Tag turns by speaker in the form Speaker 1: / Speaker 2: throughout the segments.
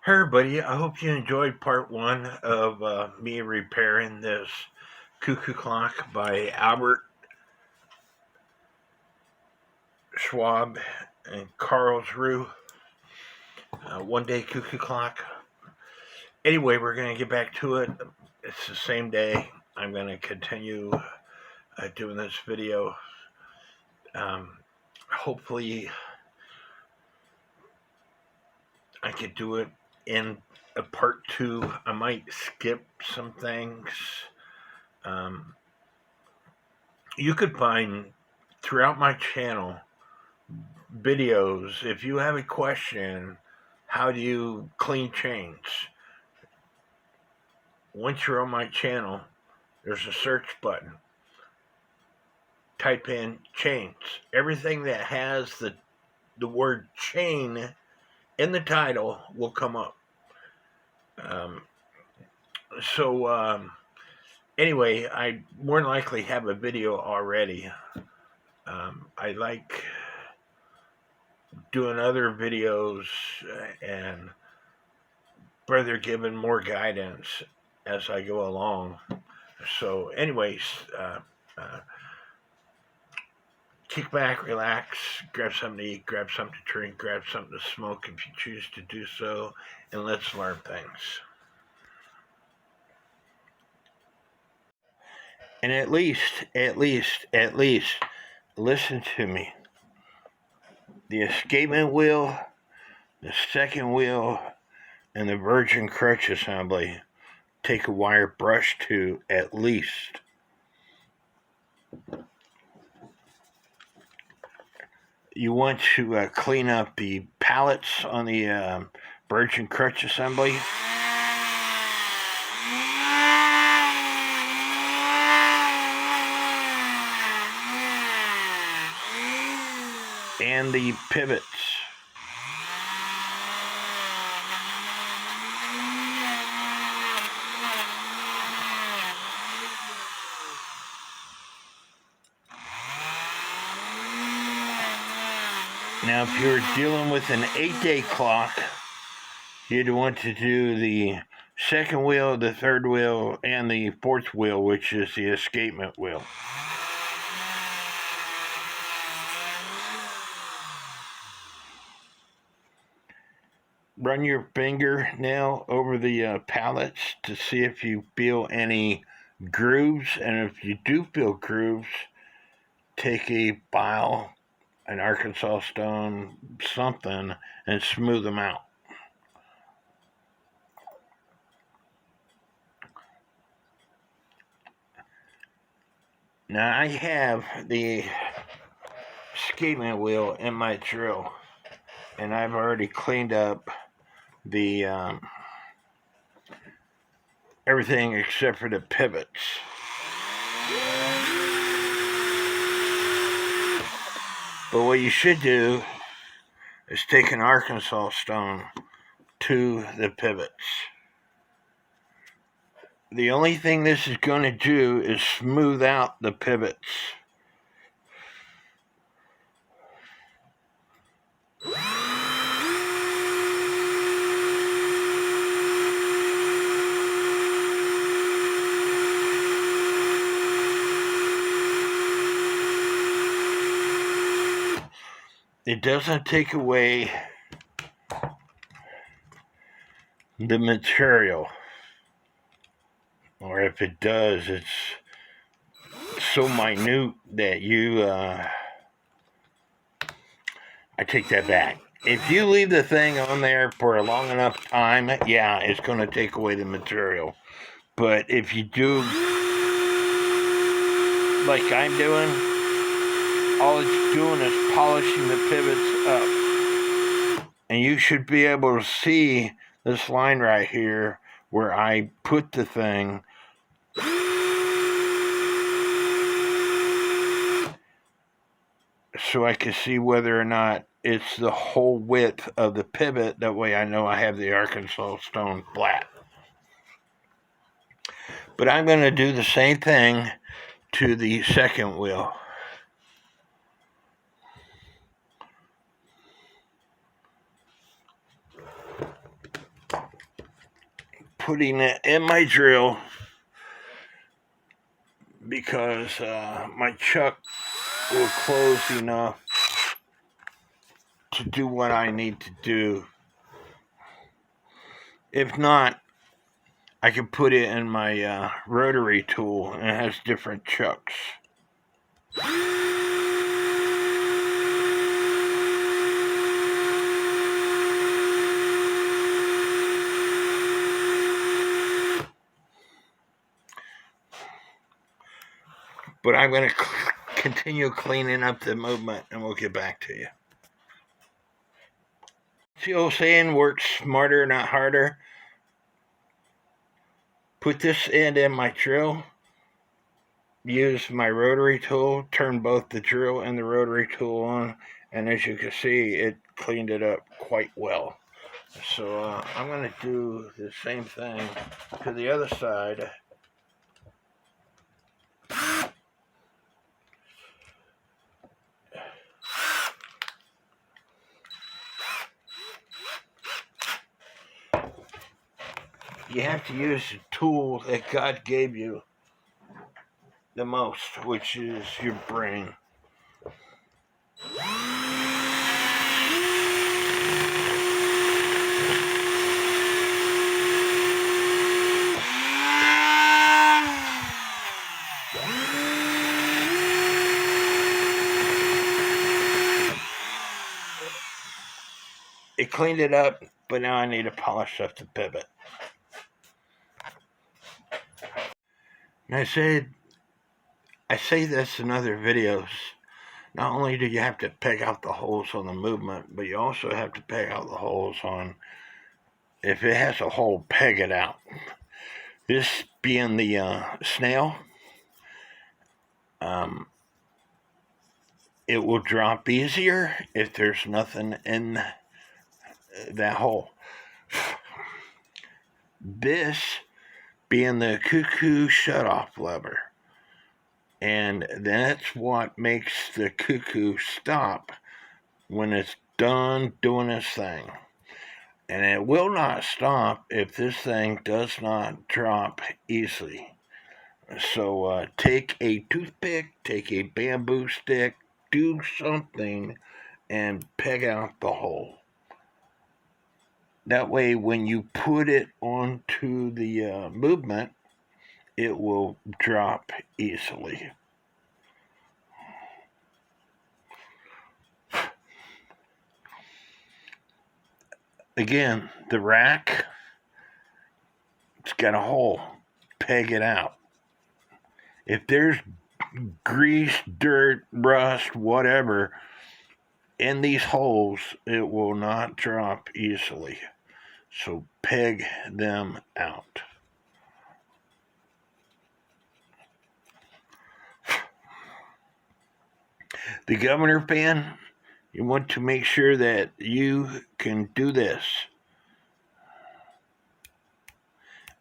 Speaker 1: Hey everybody, I hope you enjoyed part one of me repairing this cuckoo clock by Albert Schwab and Karlsruhe. One day cuckoo clock. Anyway, we're going to get back to it. It's the same day. I'm going to continue doing this video. Hopefully I could do it in a part two. I might skip some things. You could find throughout my channel videos. If you have a question, how do you clean chains? Once you're on my channel, there's a search button. Type in chains. Everything that has the word chain in the title will come up. Anyway, I more than likely have a video already. I like doing other videos and further giving more guidance as I go along. So anyways, kick back, relax, grab something to eat, grab something to drink, grab something to smoke if you choose to do so, and let's learn things. And at least, listen to me. The escapement wheel, the second wheel, and the virgin crutch assembly take a wire brush to at least. You want to clean up the pallets on the virgin crutch assembly. And the pivots. Now, if you're dealing with an 8-day clock, you'd want to do the second wheel, the third wheel, and the fourth wheel, which is the escapement wheel. Run your fingernail over the pallets to see if you feel any grooves, and if you do feel grooves, take a file, an Arkansas stone, something, and smooth them out. Now I have the escapement wheel in my drill, and I've already cleaned up the everything except for the pivots. But what you should do is take an Arkansas stone to the pivots. The only thing this is going to do is smooth out the pivots. It doesn't take away the material, or if it does, it's so minute that I take that back. If you leave the thing on there for a long enough time, yeah, it's going to take away the material. But if you do like I'm doing, all it's doing is polishing the pivots up. And you should be able to see this line right here where I put the thing. So I can see whether or not it's the whole width of the pivot. That way I know I have the Arkansas stone flat. But I'm going to do the same thing to the second wheel. putting it in my drill because my chuck will close enough to do what I need to do. If not, I can put it in my rotary tool, and it has different chucks. But I'm going to continue cleaning up the movement, and we'll get back to you. The old saying, work smarter, not harder. Put this end in my drill, use my rotary tool, turn both the drill and the rotary tool on, and as you can see, it cleaned it up quite well. So I'm going to do the same thing to the other side. You have to use the tool that God gave you the most, which is your brain. It cleaned it up, but now I need to polish up the pivot. And I say this in other videos, not only do you have to peg out the holes on the movement, but you also have to peg out the holes on, if it has a hole, peg it out. This being the snail, it will drop easier if there's nothing in that hole. This being the cuckoo shutoff lever, and that's what makes the cuckoo stop when it's done doing its thing. And it will not stop if this thing does not drop easily. So take a toothpick, take a bamboo stick, do something, and peg out the hole. That way, when you put it onto the movement, it will drop easily. Again, the rack, it's got a hole. Peg it out. If there's grease, dirt, rust, whatever in these holes, it will not drop easily. So peg them out. The governor pan, you want to make sure that you can do this.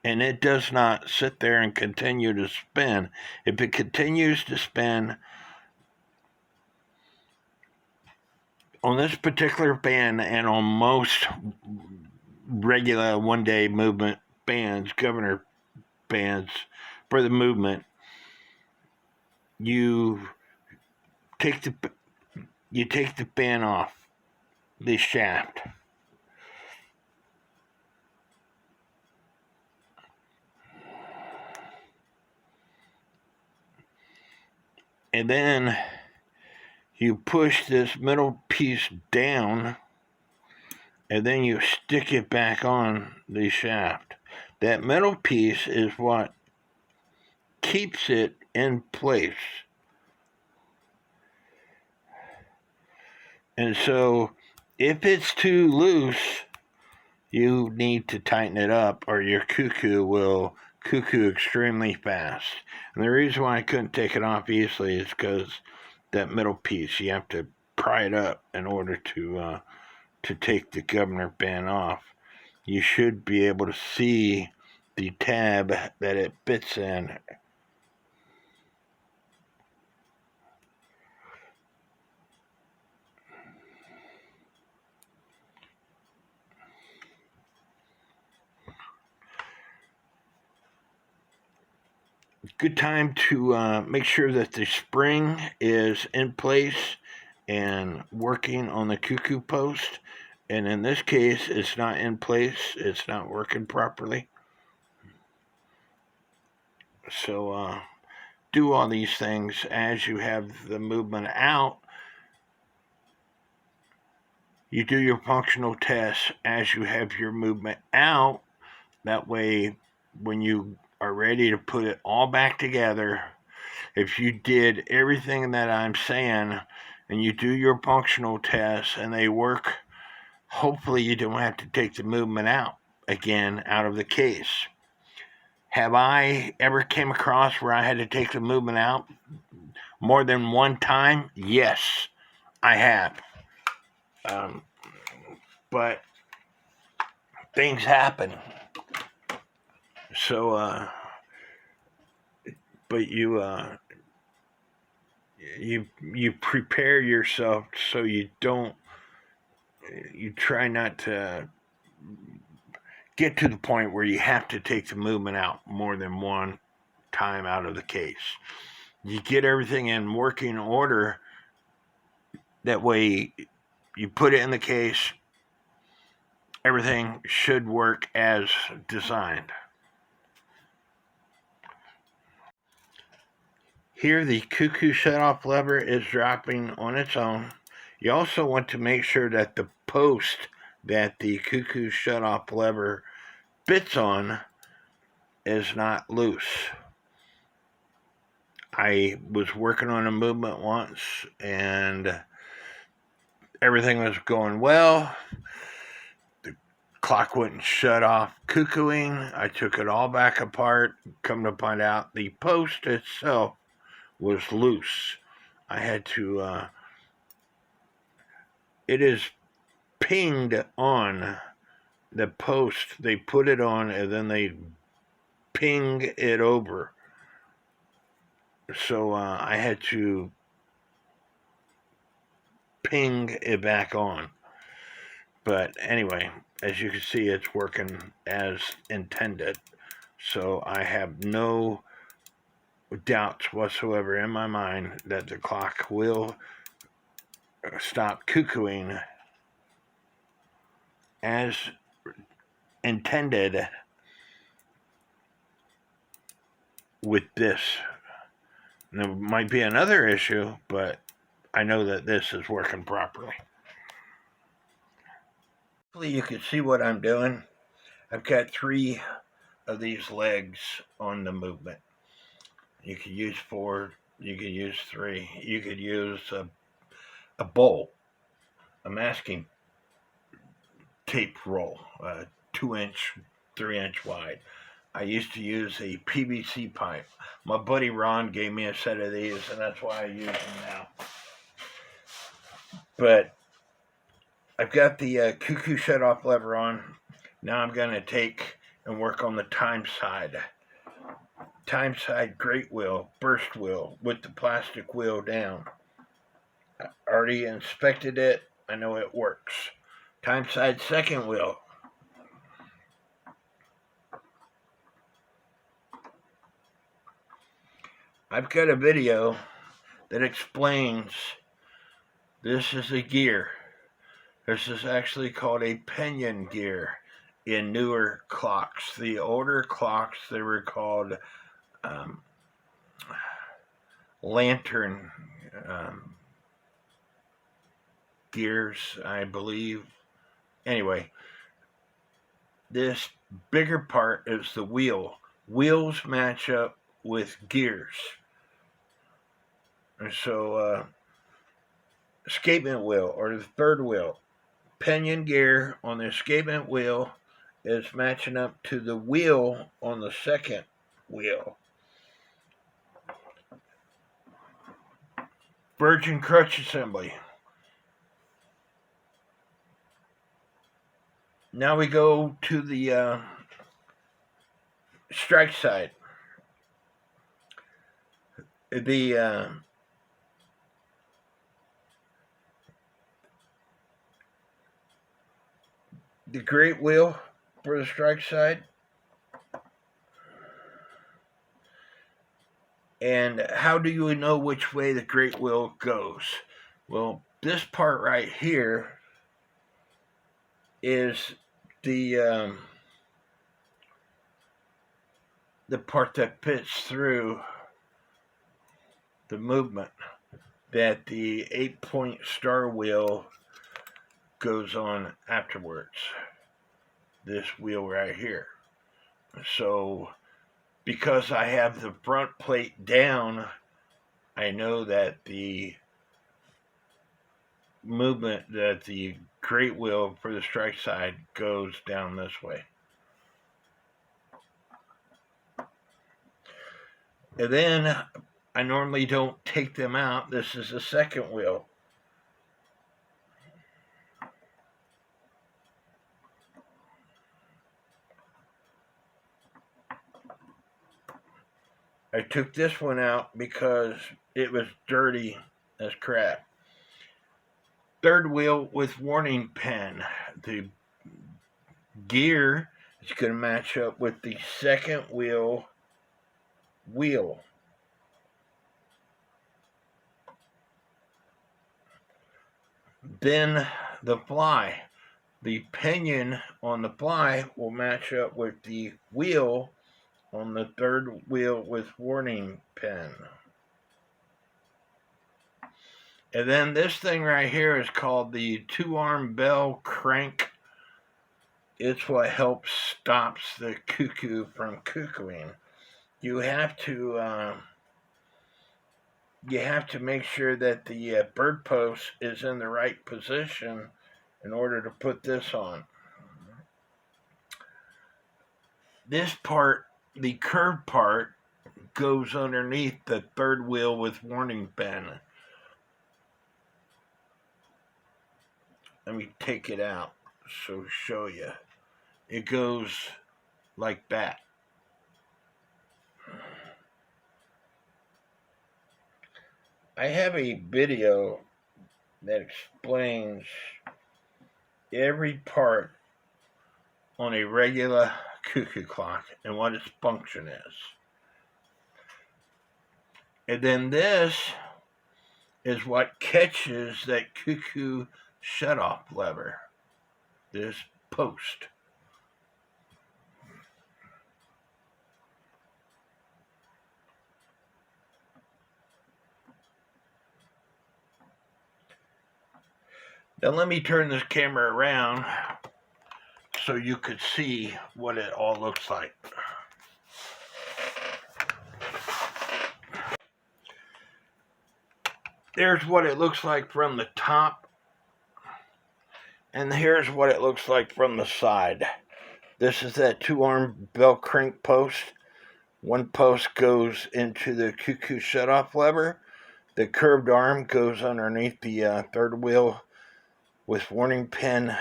Speaker 1: And it does not sit there and continue to spin. If it continues to spin, on this particular band and on most regular one-day movement bands, governor bands for the movement, you take the band off the shaft. And then you push this middle piece down, and then you stick it back on the shaft. That middle piece is what keeps it in place. And so if it's too loose, you need to tighten it up, or your cuckoo will cuckoo extremely fast. And the reason why I couldn't take it off easily is because that middle piece, you have to pry it up in order to take the governor band off. You should be able to see the tab that it fits in. good time to make sure that the spring is in place and working on the cuckoo post. And in this case, it's not in place, it's not working properly. So do all these things as you have the movement out. You do your functional tests as you have your movement out. That way, when you are ready to put it all back together, if you did everything that I'm saying and you do your functional tests and they work, hopefully you don't have to take the movement out again out of the case. Have I ever came across where I had to take the movement out more than one time? Yes, I have. But things happen. So, but you prepare yourself so you try not to get to the point where you have to take the movement out more than one time out of the case. You get everything in working order. That way, you put it in the case, everything should work as designed. Here, the cuckoo shutoff lever is dropping on its own. You also want to make sure that the post that the cuckoo shutoff lever fits on is not loose. I was working on a movement once and everything was going well. The clock wouldn't shut off cuckooing. I took it all back apart. Come to find out the post itself was loose. I had to, it is pinged on the post. They put it on and then they ping it over. So I had to ping it back on. But anyway, as you can see, it's working as intended. So I have no doubts whatsoever in my mind that the clock will stop cuckooing as intended with this. And there might be another issue, but I know that this is working properly. Hopefully you can see what I'm doing. I've got 3 of these legs on the movement. You could use 4, you could use 3, you could use a bowl, a masking tape roll, 2-inch, 3-inch wide. I used to use a PVC pipe. My buddy Ron gave me a set of these, and that's why I use them now. But I've got the cuckoo shutoff lever on. Now I'm going to take and work on the time side. Time side great wheel, burst wheel with the plastic wheel down. I already inspected it. I know it works. Time side second wheel. I've got a video that explains this is a gear. This is actually called a pinion gear in newer clocks. The older clocks, they were called lantern gears, I believe. Anyway, this bigger part is the wheel. Wheels match up with gears. And so, escapement wheel, or the third wheel, pinion gear on the escapement wheel is matching up to the wheel on the second wheel. Virgin crutch assembly. Now we go to the strike side. The great wheel for the strike side And how do you know which way the great wheel goes? Well, this part right here is the part that fits through the movement that the 8-point star wheel goes on afterwards. This wheel right here. So because I have the front plate down, I know that the movement, that the great wheel for the strike side goes down this way. And then I normally don't take them out. This is the second wheel. I took this one out because it was dirty as crap. Third wheel with warning pen. The gear is going to match up with the second wheel. Then the fly. The pinion on the fly will match up with the wheel on the third wheel with warning pen. And then this thing right here is called the 2-arm bell crank. It's what helps stops the cuckoo from cuckooing. You have to make sure that the bird post is in the right position in order to put this on. This part, the curved part, goes underneath the third wheel with warning pen. Let me take it out so show you. It goes like that. I have a video that explains every part on a regular cuckoo clock and what its function is. And then this is what catches that cuckoo shutoff lever, this post. Now let me turn this camera around so you could see what it all looks like. There's what it looks like from the top, and here's what it looks like from the side. This is that 2-arm bell crank post. One post goes into the cuckoo shutoff lever. The curved arm goes underneath the third wheel with warning pen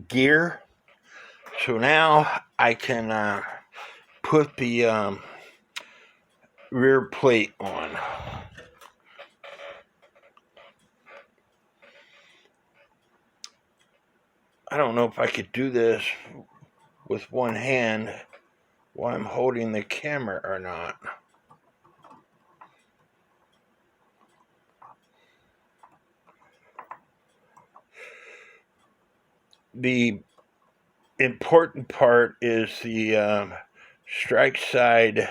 Speaker 1: gear. So now I can put the rear plate on. I don't know if I could do this with one hand while I'm holding the camera or not. The important part is the strike side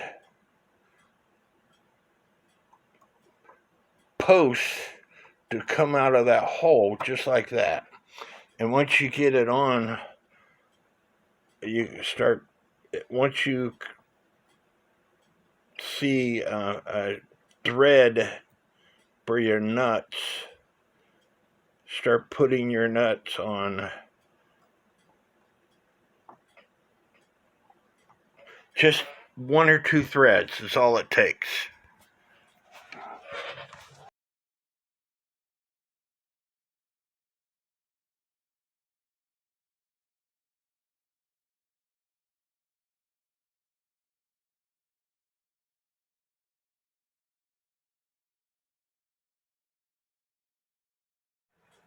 Speaker 1: post to come out of that hole just like that. And once you get it on, once you see a thread for your nuts, start putting your nuts on. Just 1 or 2 threads is all it takes.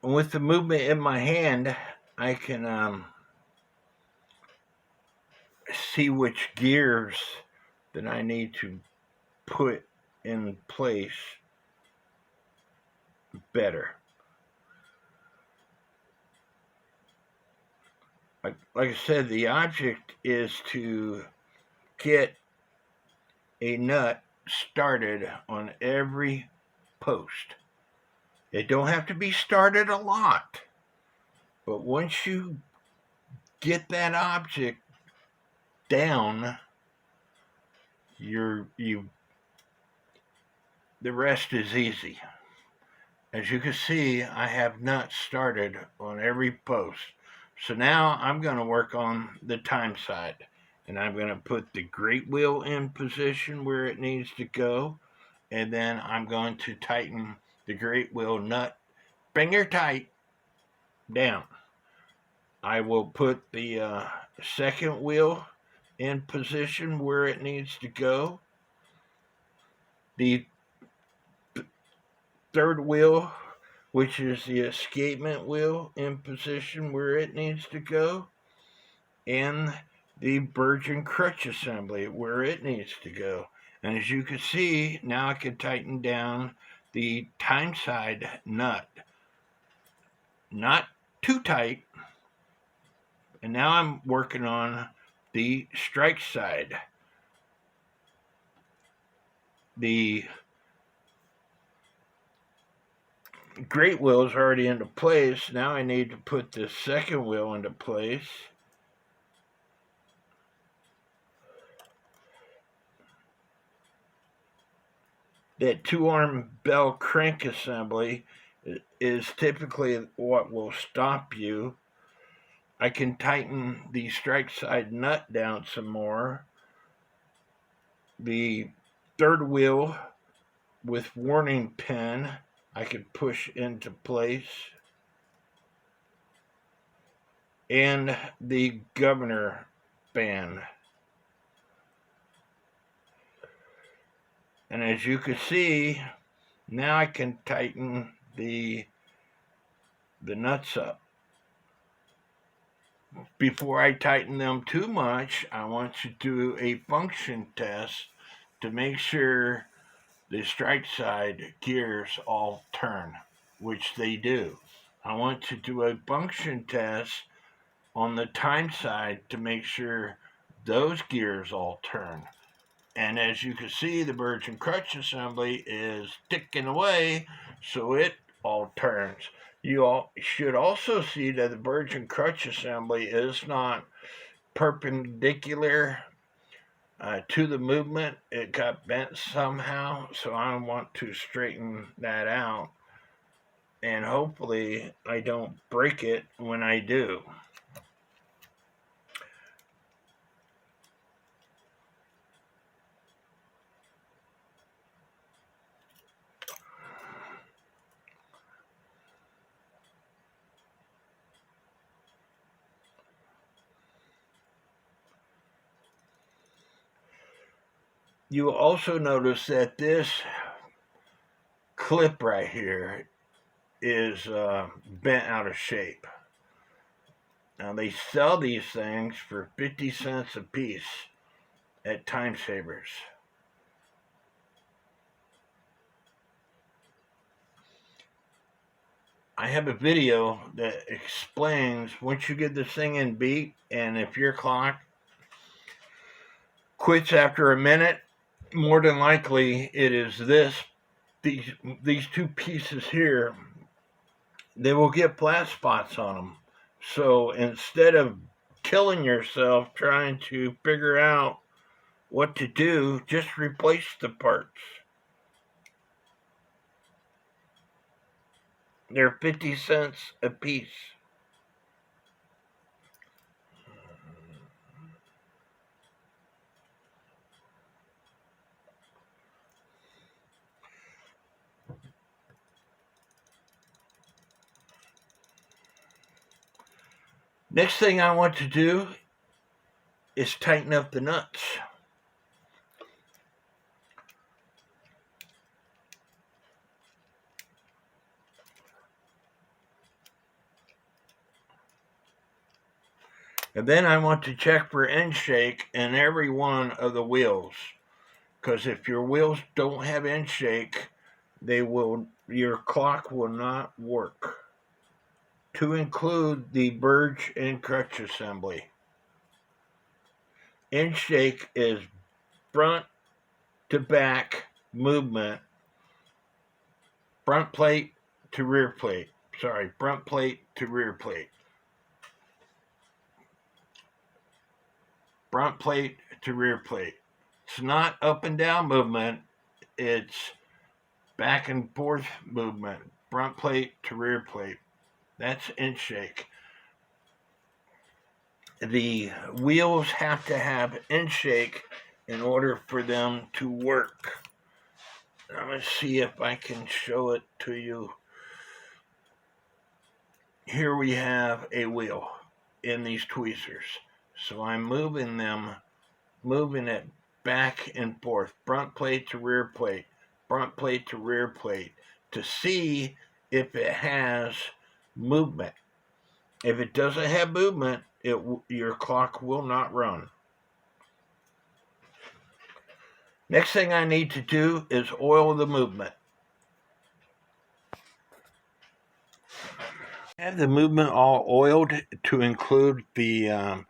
Speaker 1: With the movement in my hand, I can see which gears that I need to put in place better. Like I said, the object is to get a nut started on every post. It don't have to be started a lot, but once you get that object down, you the rest is easy. As you can see, I have nuts started on every post. So now I'm going to work on the time side. And I'm going to put the great wheel in position where it needs to go. And then I'm going to tighten the great wheel nut finger tight down. I will put the second wheel in position where it needs to go. The third wheel, which is the escapement wheel, in position where it needs to go, and the virgin crutch assembly where it needs to go. And as you can see, now I can tighten down the time side nut. Not too tight. And now I'm working on the strike side. The great wheel is already into place. Now I need to put the second wheel into place. That two-arm bell crank assembly is typically what will stop you. I can tighten the strike side nut down some more. The third wheel with warning pin I could push into place. And the governor band. And as you can see, now I can tighten the nuts up. Before I tighten them too much, I want to do a function test to make sure the strike side gears all turn, which they do. I want to do a function test on the time side to make sure those gears all turn. And as you can see, the virgin crutch assembly is ticking away, so it all turns. You should also see that the virgin crutch assembly is not perpendicular to the movement. It got bent somehow, so I want to straighten that out. And hopefully I don't break it when I do. You will also notice that this clip right here is bent out of shape. Now they sell these things for 50 cents a piece at Time Savers. I have a video that explains once you get this thing in beat, and if your clock quits after a minute, more than likely it is these two pieces here. They will get flat spots on them. So instead of killing yourself trying to figure out what to do, just replace the parts. They're 50 cents a piece. Next thing I want to do is tighten up the nuts. And then I want to check for end shake in every one of the wheels. because if your wheels don't have inch shake, your clock will not work. To include the burge and crutch assembly. Inch shake is front to back movement, front plate to rear plate. Front plate to rear plate. Front plate to rear plate. It's not up and down movement, it's back and forth movement, front plate to rear plate. That's inch shake. The wheels have to have inch shake in order for them to work. I'm going to see if I can show it to you. Here we have a wheel in these tweezers. So I'm moving it back and forth, front plate to rear plate, front plate to rear plate, to see if it has movement. If it doesn't have movement, your clock will not run. Next thing I need to do is oil the movement. I have the movement all oiled to include the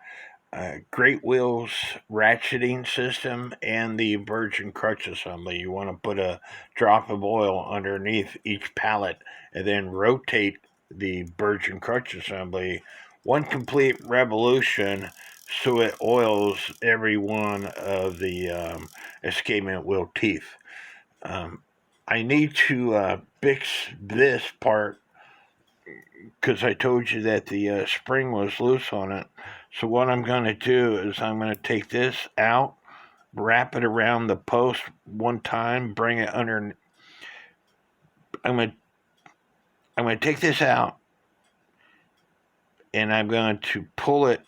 Speaker 1: Great Wheels ratcheting system and the Virgin crutch assembly. You want to put a drop of oil underneath each pallet and then rotate the Virgin crutch assembly one complete revolution so it oils every one of the escapement wheel teeth. I need to fix this part because I told you that the spring was loose on it. So what I'm going to do is I'm going to take this out, wrap it around the post one time, bring it under. I'm going to take this out, and I'm going to pull it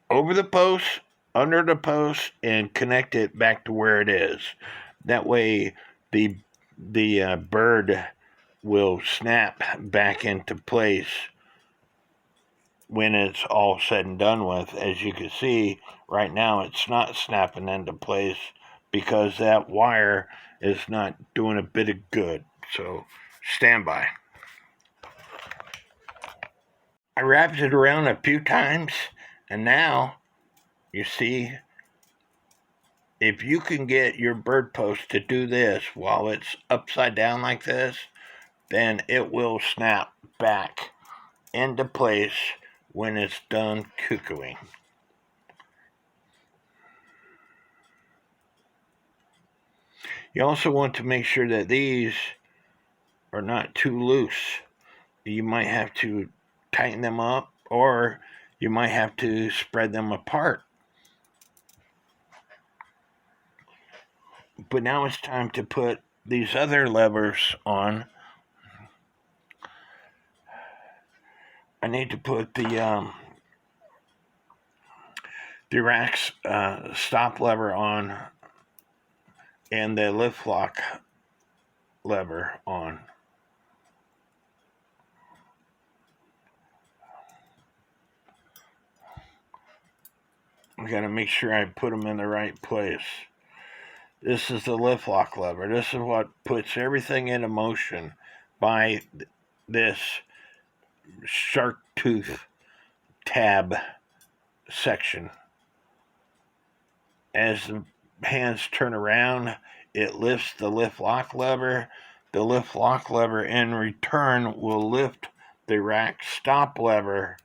Speaker 1: over the post, under the post, and connect it back to where it is. That way, the bird will snap back into place when it's all said and done with. As you can see, right now it's not snapping into place because that wire is not doing a bit of good. So, stand by. I wrapped it around a few times, and now, you see, if you can get your bird post to do this while it's upside down like this, then it will snap back into place when it's done cuckooing. You also want to make sure that these are not too loose. You might have to tighten them up, or you might have to spread them apart. But now it's time to put these other levers on. I need to put the rack's stop lever on and the lift lock lever on. I gotta make sure I put them in the right place. This is the lift lock lever. This is what puts everything into motion by this shark tooth tab section. As the hands turn around, it lifts the lift lock lever. The lift lock lever in return will lift the rack stop lever,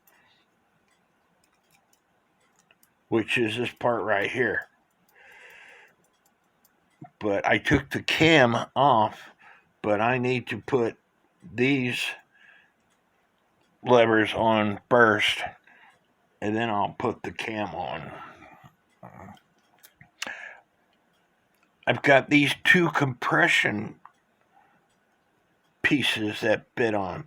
Speaker 1: which is this part right here. But I took the cam off, but I need to put these levers on first, and then I'll put the cam on. I've got these two compression pieces that fit on.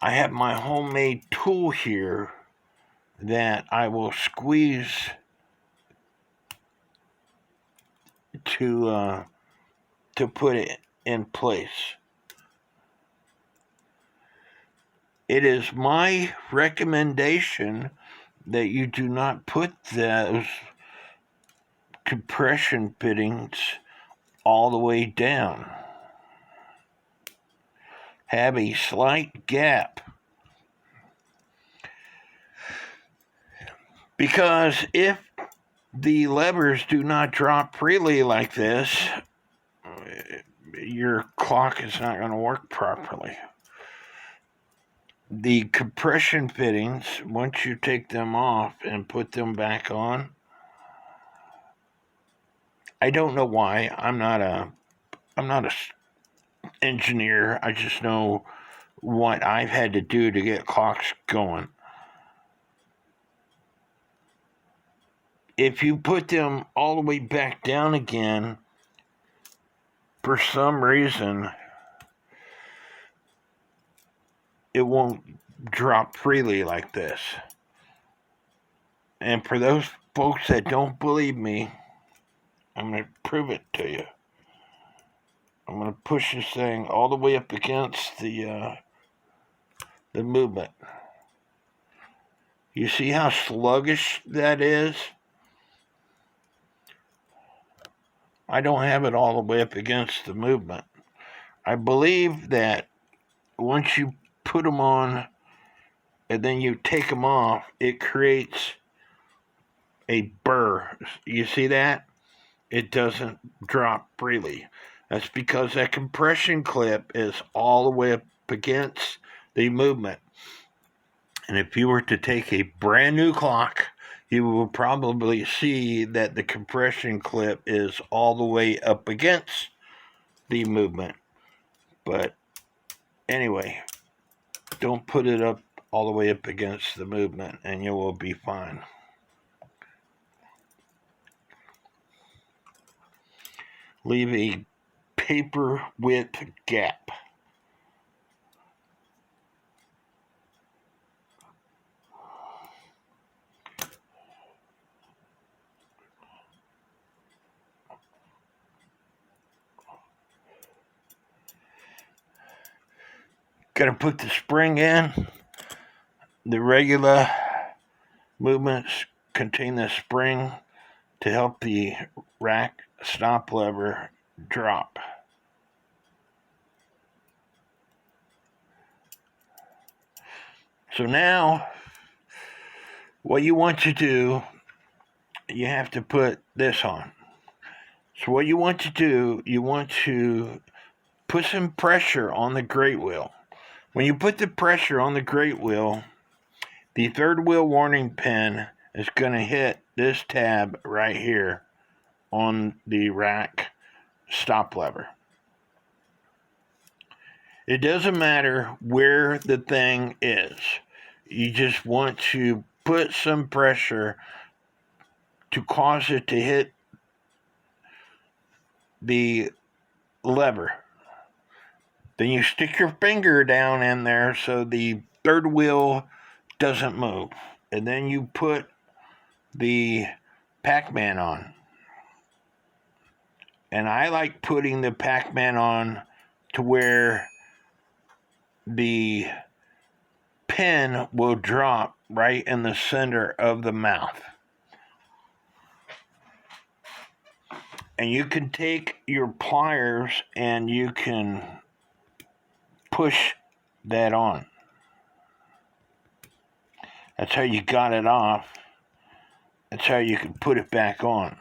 Speaker 1: I have my homemade tool here that I will squeeze to put it in place. It is my recommendation that you do not put those compression fittings all the way down. Have a slight gap. Because if the levers do not drop freely like this, your clock is not going to work properly. The compression fittings, once you take them off and put them back on, I don't know why. I'm not a engineer. I just know what I've had to do to get clocks going. If you put them all the way back down again, for some reason, it won't drop freely like this. And for those folks that don't believe me, I'm going to prove it to you. I'm going to push this thing all the way up against the movement. You see how sluggish that is? I don't have it all the way up against the movement. I believe that once you put them on and then you take them off, it creates a burr. You see that? It doesn't drop freely. That's because that compression clip is all the way up against the movement. And if you were to take a brand new clock, you will probably see that the compression clip is all the way up against the movement. But anyway, don't put it up all the way up against the movement and you will be fine. Leave a paper width gap. Got to put the spring in. The regular movements contain the spring to help the rack stop lever drop. So now, what you want to do, you have to put this on. So what you want to do, you want to put some pressure on the grate wheel. When you put the pressure on the grate wheel, the third wheel warning pin is going to hit this tab right here on the rack stop lever. It doesn't matter where the thing is. You just want to put some pressure to cause it to hit the lever. Then you stick your finger down in there so the third wheel doesn't move. And then you put the Pac-Man on. And I like putting the Pac-Man on to where the pin will drop right in the center of the mouth. And you can take your pliers and you can push that on. That's how you got it off. That's how you can put it back on.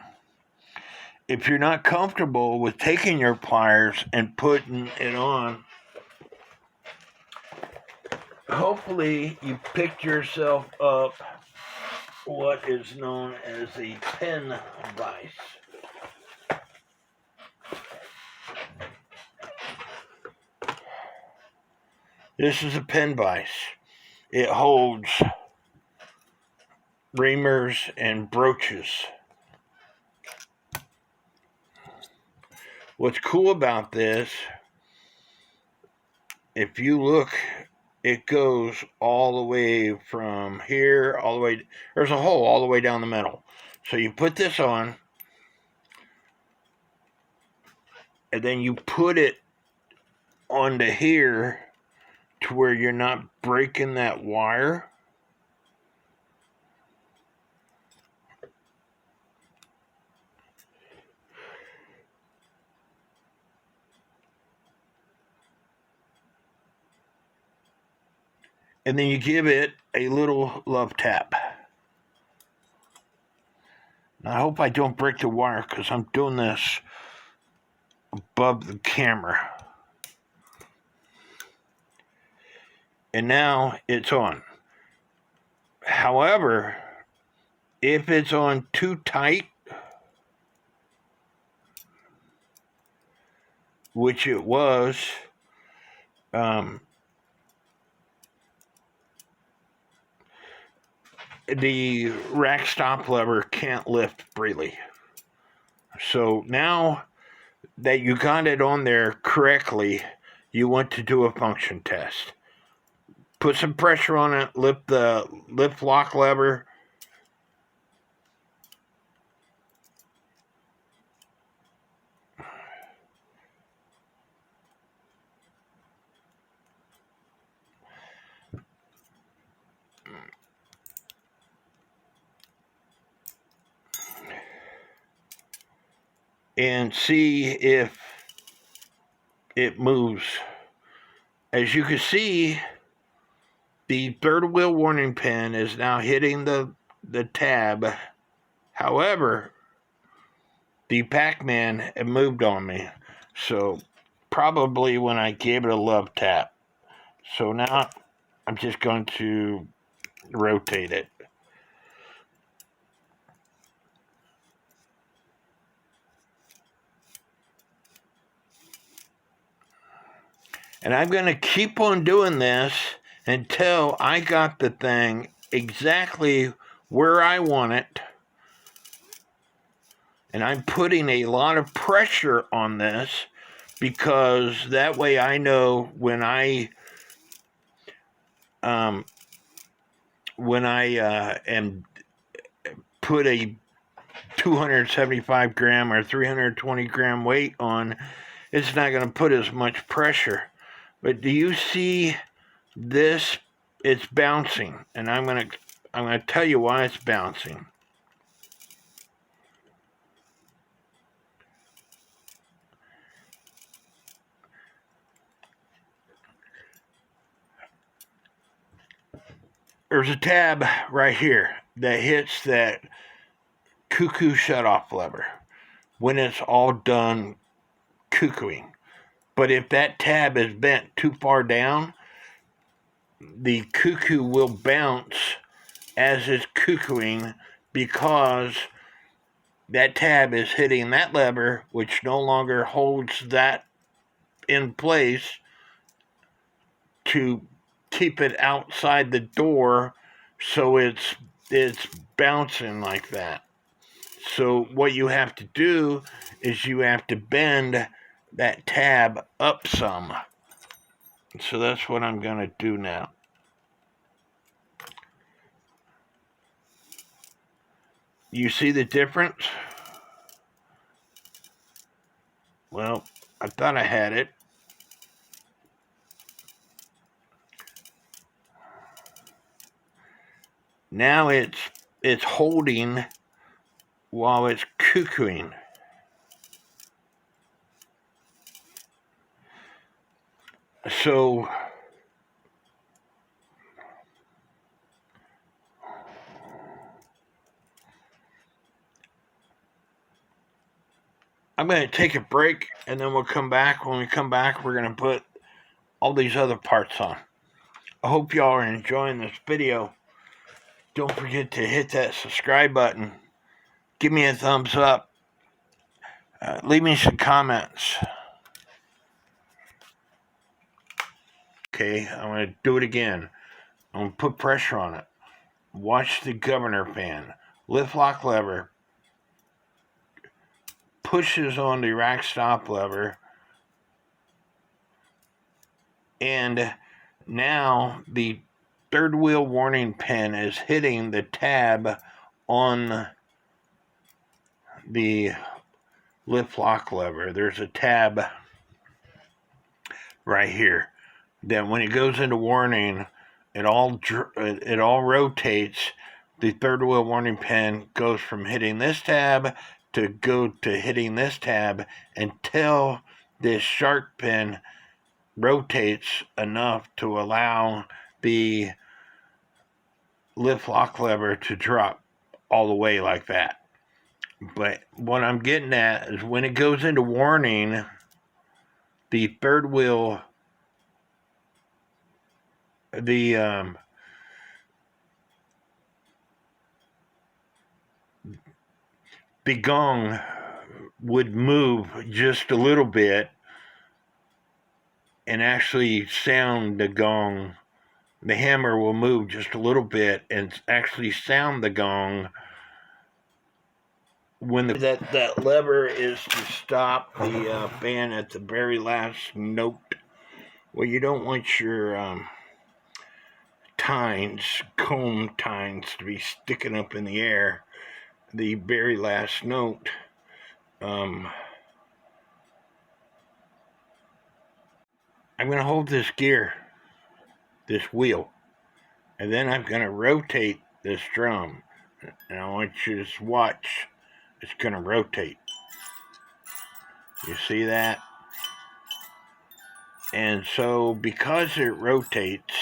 Speaker 1: If you're not comfortable with taking your pliers and putting it on, hopefully you picked yourself up what is known as a pin vise. This is a pin vise. It holds reamers and brooches. What's cool about this, if you look, it goes all the way from here, all the way, there's a hole all the way down the middle. So you put this on, and then you put it onto here to where you're not breaking that wire. and then you give it a little love tap. Now, I hope I don't break the wire because I'm doing this above the camera. And now it's on. However, if it's on too tight, which it was, the rack stop lever can't lift freely. So now that you got it on there correctly, you want to do a function test. Put some pressure on it, lift the lift lock lever. And see if it moves. As you can see, the third wheel warning pin is now hitting the tab. However, the Pac-Man had moved on me. So probably when I gave it a love tap. So now I'm just going to rotate it. And I'm going to keep on doing this until I got the thing exactly where I want it. And I'm putting a lot of pressure on this because that way I know when I am put a 275 gram or 320 gram weight on, it's not going to put as much pressure. But do you see this? It's bouncing, and I'm going to tell you why it's bouncing. There's a tab right here that hits that cuckoo shutoff lever when it's all done cuckooing. But if that tab is bent too far down, the cuckoo will bounce as it's cuckooing because that tab is hitting that lever, which no longer holds that in place to keep it outside the door, so it's bouncing like that. So what you have to do is you have to bend that tab up some. So that's what I'm going to do now. You see the difference? Well, I thought I had it. Now it's holding while it's cuckooing. So I'm going to take a break, and then we'll come back. When we come back, we're going to put all these other parts on. I hope y'all are enjoying this video. Don't forget to hit that subscribe button. Give me a thumbs up. Leave me some comments. Okay, I'm going to do it again. I'm going to put pressure on it. Watch the governor fan. Lift lock lever pushes on the rack stop lever. And now the third wheel warning pin is hitting the tab on the lift lock lever. There's a tab right here. Then when it goes into warning, it all rotates. The third wheel warning pin goes from hitting this tab to hitting this tab until this shark pin rotates enough to allow the lift lock lever to drop all the way like that. But what I'm getting at is when it goes into warning, the third wheel, the gong would move just a little bit and actually sound the gong. The hammer will move just a little bit and actually sound the gong when that lever is to stop the band at the very last note. Well, you don't want your comb tines to be sticking up in the air. The very last note. I'm going to hold this gear, this wheel, and then I'm going to rotate this drum. And I want you to just watch. It's going to rotate. You see that? And so because it rotates,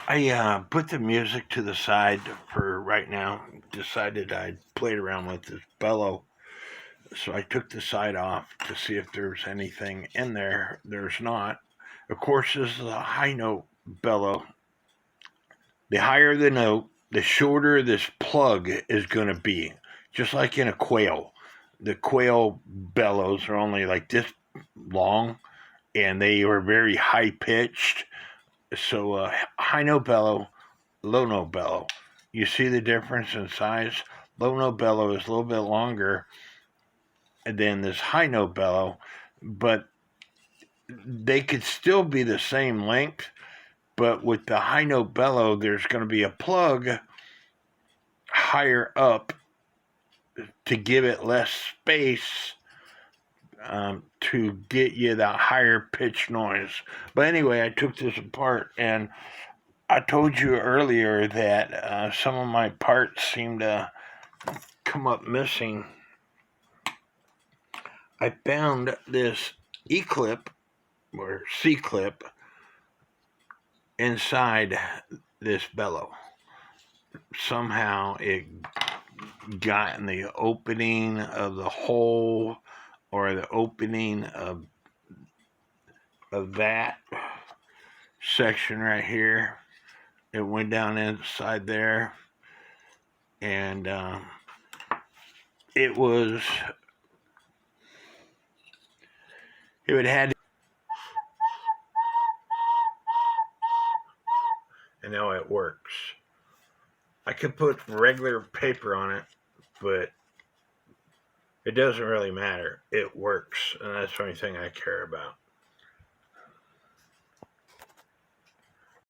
Speaker 1: I put the music to the side for right now. Decided I'd played around with this bellow. So I took the side off to see if there's anything in there. There's not. Of course, this is a high note bellow. The higher the note, the shorter this plug is going to be. Just like in a quail. The quail bellows are only like this long, and they are very high pitched. So high note bellow, low note bellow. You see the difference in size? Low note bellow is a little bit longer than this high note bellow, but they could still be the same length. But with the high note bellow, there's going to be a plug higher up to give it less space to get you that higher pitch noise. But anyway, I took this apart, and I told you earlier that some of my parts seem to come up missing. I found this E-clip or C-clip inside this bellow. Somehow it got in the opening of the hole or the opening of that section right here. It went down inside there, and it would had, and now it works. I could put regular paper on it, but it doesn't really matter. It works, and that's the only thing I care about.